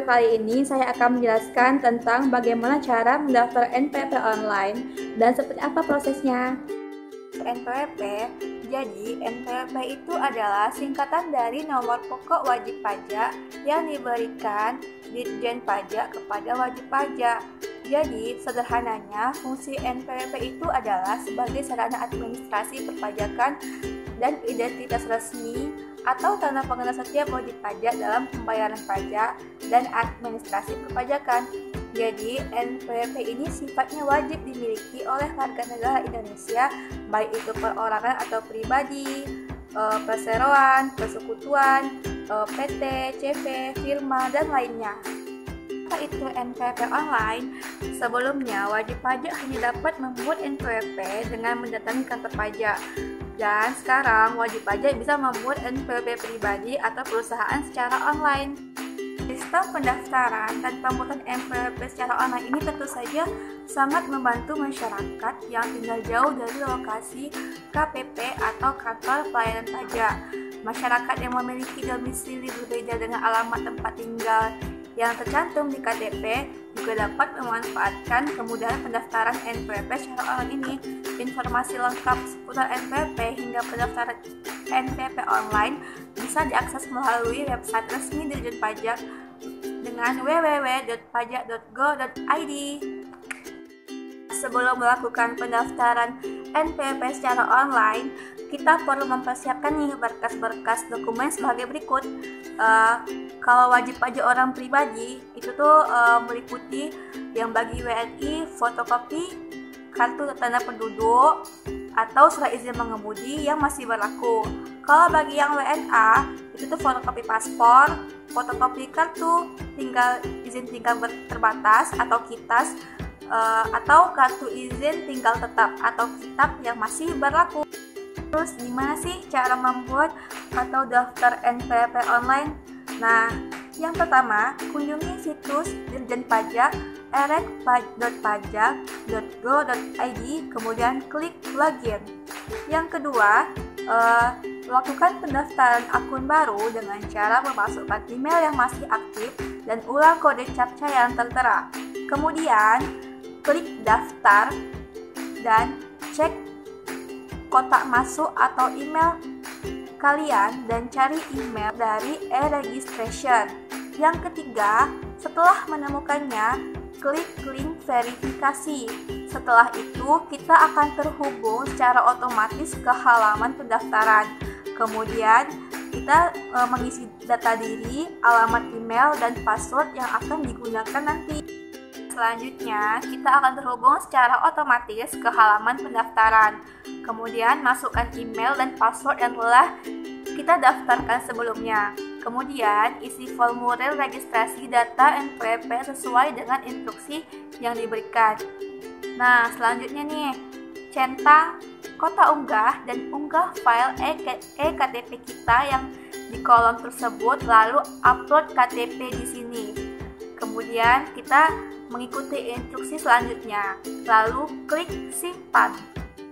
kali ini saya akan menjelaskan tentang bagaimana cara mendaftar NPWP online dan seperti apa prosesnya. NPWP, jadi NPWP itu adalah singkatan dari nomor pokok wajib pajak yang diberikan Ditjen Pajak kepada wajib pajak. Jadi, sederhananya, fungsi NPWP itu adalah sebagai sarana administrasi perpajakan dan identitas resmi atau tanda pengenal setiap wajib pajak dalam pembayaran pajak dan administrasi perpajakan. Jadi, NPWP ini sifatnya wajib dimiliki oleh warga negara Indonesia, baik itu perorangan atau pribadi, perseroan, persekutuan, PT, CV, firma, dan lainnya. Apa itu NPWP online? Sebelumnya, wajib pajak hanya dapat membuat NPWP dengan mendatangi kantor pajak. Dan sekarang, wajib pajak bisa membuat NPWP pribadi atau perusahaan secara online. Sistem pendaftaran dan pembuatan NPWP secara online ini tentu saja sangat membantu masyarakat yang tinggal jauh dari lokasi KPP atau kantor pelayanan pajak. Masyarakat yang memiliki domisili berbeda dengan alamat tempat tinggal yang tercantum di KTP juga dapat memanfaatkan kemudahan pendaftaran NPWP secara online ini. Informasi lengkap seputar NPWP hingga pendaftaran NPWP online bisa diakses melalui website resmi Ditjen Pajak dengan www.pajak.go.id. Sebelum melakukan pendaftaran NPWP secara online, kita perlu mempersiapkan nih berkas-berkas dokumen sebagai berikut. Kalau wajib pajak orang pribadi itu tuh meliputi yang bagi WNI fotokopi kartu tanda penduduk atau surat izin mengemudi yang masih berlaku. Kalau bagi yang WNA itu tuh fotokopi paspor, fotokopi kartu izin tinggal terbatas atau KITAS, atau kartu izin tinggal tetap atau kitab yang masih berlaku. Terus gimana sih cara membuat atau daftar NPWP online? Nah, yang pertama, kunjungi situs Ditjen Pajak erek.pajak.go.id, kemudian klik login. Yang kedua, lakukan pendaftaran akun baru dengan cara memasukkan email yang masih aktif dan ulang kode CAPTCHA yang tertera. Kemudian, klik daftar dan cek kotak masuk atau email kalian dan cari email dari e-registration. Yang ketiga, setelah menemukannya, klik link verifikasi. Setelah itu, kita akan terhubung secara otomatis ke halaman pendaftaran. Kemudian, kita mengisi data diri, alamat email, dan password yang akan digunakan nanti. Selanjutnya, kita akan terhubung secara otomatis ke halaman pendaftaran. Kemudian, masukkan email dan password yang telah kita daftarkan sebelumnya. Kemudian, isi formulir registrasi data NPWP sesuai dengan instruksi yang diberikan. Nah, selanjutnya nih, centang kota unggah dan unggah file e-KTP kita yang di kolom tersebut, lalu upload KTP di sini. Kemudian, kita mengikuti instruksi selanjutnya, lalu klik simpan.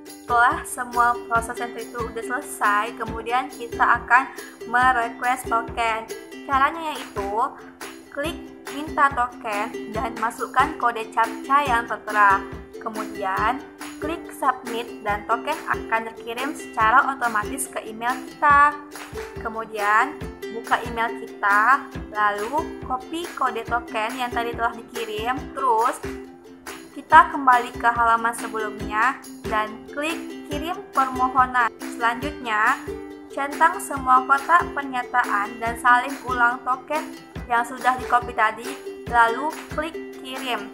Setelah semua proses itu sudah selesai, kemudian kita akan merequest token. Caranya yaitu klik minta token dan masukkan kode CAPTCHA yang tertera. Kemudian klik submit dan token akan dikirim secara otomatis ke email kita. Kemudian buka email kita, lalu copy kode token yang tadi telah dikirim, terus kita kembali ke halaman sebelumnya dan klik kirim permohonan. Selanjutnya, centang semua kotak pernyataan dan salin ulang token yang sudah di-copy tadi, lalu klik kirim.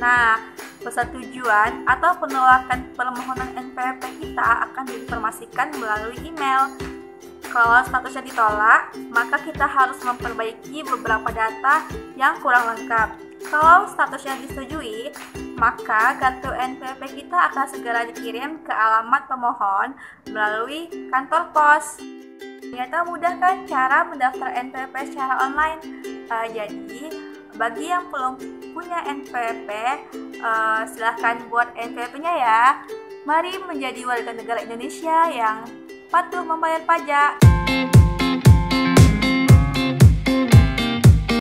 Nah, persetujuan atau penolakan permohonan NPWP kita akan diinformasikan melalui email. Kalau statusnya ditolak, maka kita harus memperbaiki beberapa data yang kurang lengkap. Kalau statusnya disetujui, maka kartu NPWP kita akan segera dikirim ke alamat pemohon melalui kantor pos. Ternyata mudah kan cara mendaftar NPWP secara online? Jadi, bagi yang belum punya NPWP, silahkan buat NPWP-nya ya. Mari menjadi warga negara Indonesia yang patuh membayar pajak.